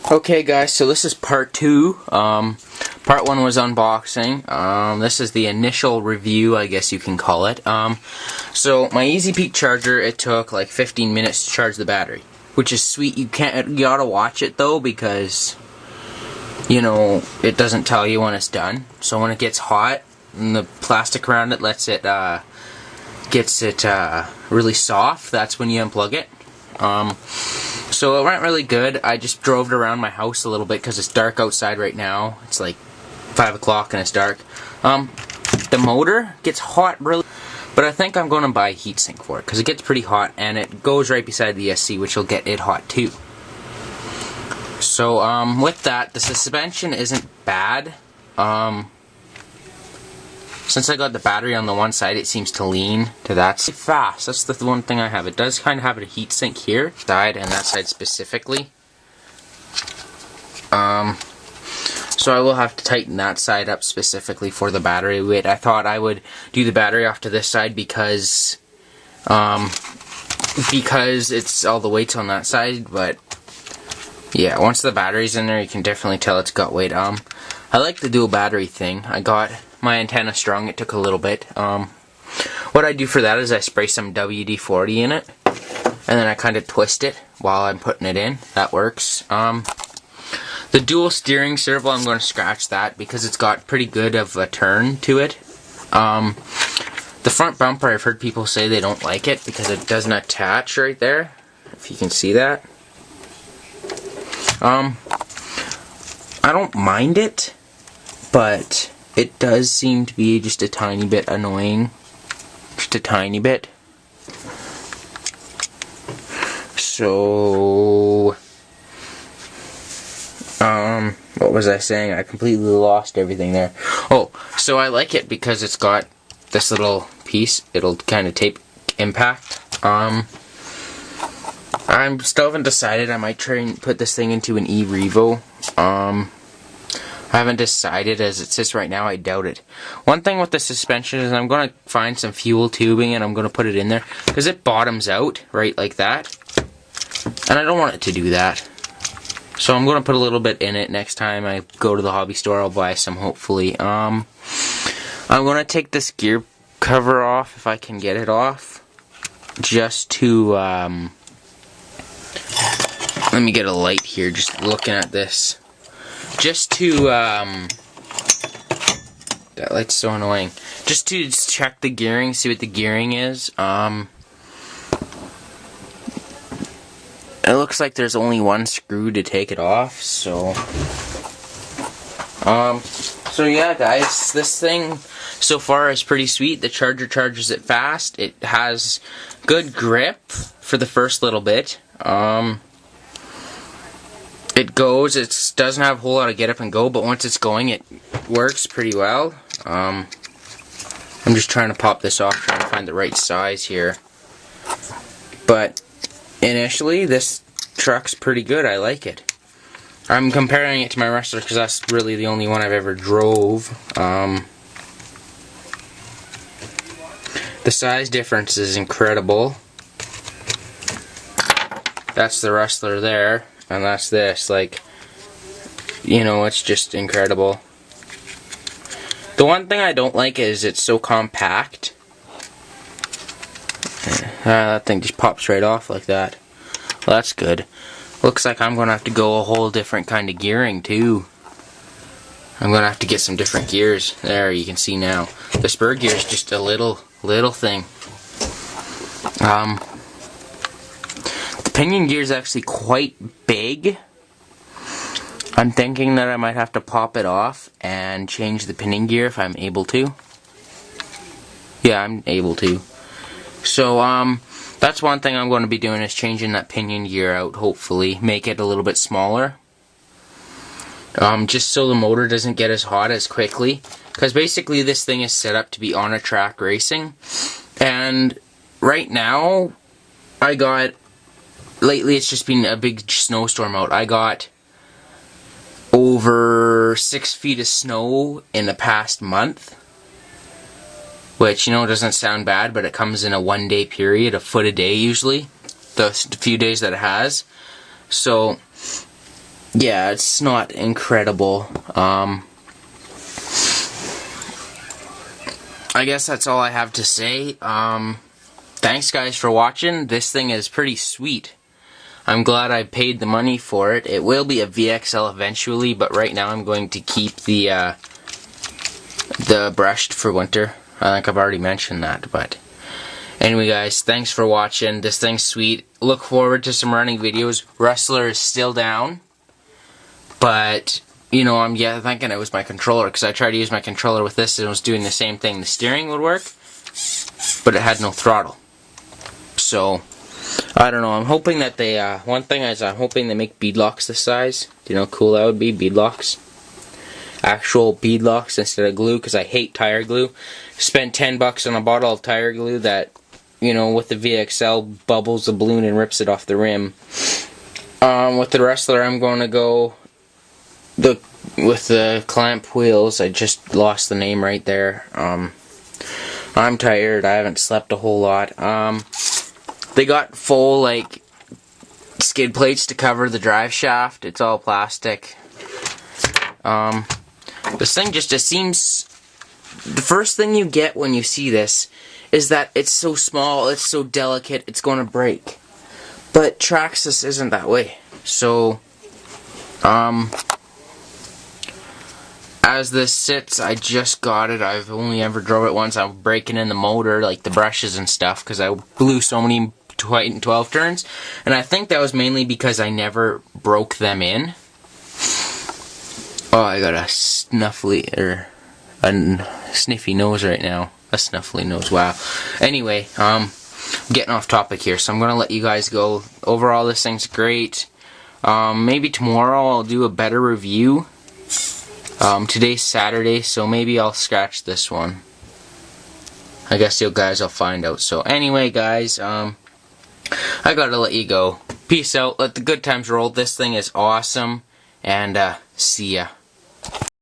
Okay guys, so this is part 2. Part 1 was unboxing. This is the initial review, I guess you can call it. So my Easy Peak charger, it took like 15 minutes to charge the battery, which is sweet. You gotta watch it though, because you know it doesn't tell you when it's done. So when it gets hot and the plastic around it gets it really soft, that's when you unplug it. So it went really good. I just drove it around my house a little bit because it's dark outside right now. It's like 5 o'clock and it's dark. The motor gets hot really, but I think I'm going to buy a heatsink for it because it gets pretty hot and it goes right beside the ESC, which will get it hot too. So with that, the suspension isn't bad. Since I got the battery on the one side, it seems to lean to that side fast. That's the one thing I have. It does kind of have a heatsink here, side and that side specifically. So I will have to tighten that side up specifically for the battery weight. I thought I would do the battery off to this side because it's all the weight's on that side. But yeah, once the battery's in there, you can definitely tell it's got weight. I like the dual battery thing. I got my antenna strung. It took a little bit. What I do for that is I spray some WD-40 in it, and then I kind of twist it while I'm putting it in. That works. The dual steering servo, I'm going to scratch that because it's got pretty good of a turn to it. The front bumper, I've heard people say they don't like it because it doesn't attach right there, if you can see that. I don't mind it, but it does seem to be just a tiny bit annoying. Just a tiny bit. So, what was I saying? I completely lost everything there. Oh, so I like it because it's got this little piece. It'll kind of tape impact. I still haven't decided. I might try and put this thing into an eRevo. I haven't decided. As it sits right now, I doubt it. One thing with the suspension is I'm going to find some fuel tubing and I'm going to put it in there because it bottoms out right like that, and I don't want it to do that. So I'm going to put a little bit in it. Next time I go to the hobby store, I'll buy some, hopefully. I'm going to take this gear cover off if I can get it off, just to let me get a light here, just looking at this. Just to, that light's so annoying. Just to check the gearing, see what the gearing is. It looks like there's only one screw to take it off, so. So yeah, guys, this thing so far is pretty sweet. The charger charges it fast. It has good grip for the first little bit. It goes, it doesn't have a whole lot of get up and go, but once it's going, it works pretty well. I'm just trying to pop this off, trying to find the right size here. But initially, this truck's pretty good. I like it. I'm comparing it to my Wrestler because that's really the only one I've ever drove. The size difference is incredible. That's the Wrestler there. And that's this, like, you know, it's just incredible. The one thing I don't like is it's so compact. That thing just pops right off like that. Well, that's good. Looks like I'm going to have to go a whole different kind of gearing, too. I'm going to have to get some different gears. There, you can see now. The spur gear is just a little thing. The pinion gear is actually quite big. I'm thinking that I might have to pop it off and change the pinion gear if I'm able to. Yeah, I'm able to. So, that's one thing I'm going to be doing, is changing that pinion gear out, hopefully. Make it a little bit smaller. Just so the motor doesn't get as hot as quickly. Because basically this thing is set up to be on a track racing. And right now, lately it's just been a big snowstorm out. I got over 6 feet of snow in the past month. Which, you know, doesn't sound bad, but it comes in a 1-day period, a foot a day usually. The few days that it has. So, yeah, it's not incredible. I guess that's all I have to say. Thanks guys for watching. This thing is pretty sweet. I'm glad I paid the money for it. It will be a VXL eventually, but right now I'm going to keep the brushed for winter. I think I've already mentioned that, but anyway guys, thanks for watching. This thing's sweet. Look forward to some running videos. Rustler is still down, but you know, I'm thinking it was my controller, because I tried to use my controller with this and it was doing the same thing. The steering would work, but it had no throttle. So, I don't know. I'm hoping that they, one thing is I'm hoping they make beadlocks this size. Do you know how cool that would be? Beadlocks. Actual beadlocks instead of glue, because I hate tire glue. Spent $10 on a bottle of tire glue that, you know, with the VXL bubbles the balloon and rips it off the rim. With the Rustler, I'm going to go with the clamp wheels. I just lost the name right there. I'm tired. I haven't slept a whole lot. They got full like skid plates to cover the drive shaft. It's all plastic. This thing just seems. The first thing you get when you see this is that it's so small, it's so delicate, it's going to break. But Traxxas isn't that way. So, as this sits, I just got it. I've only ever drove it once. I'm breaking in the motor, like the brushes and stuff, because I blew so many 12 turns. And I think that was mainly because I never broke them in. Oh, I got a sniffy nose right now. A snuffly nose, wow. Anyway, getting off topic here, so I'm going to let you guys go. Overall, this thing's great. Maybe tomorrow I'll do a better review. Today's Saturday, so maybe I'll scratch this one. I guess you guys will find out. So anyway, guys, I gotta let you go. Peace out. Let the good times roll. This thing is awesome. And, see ya.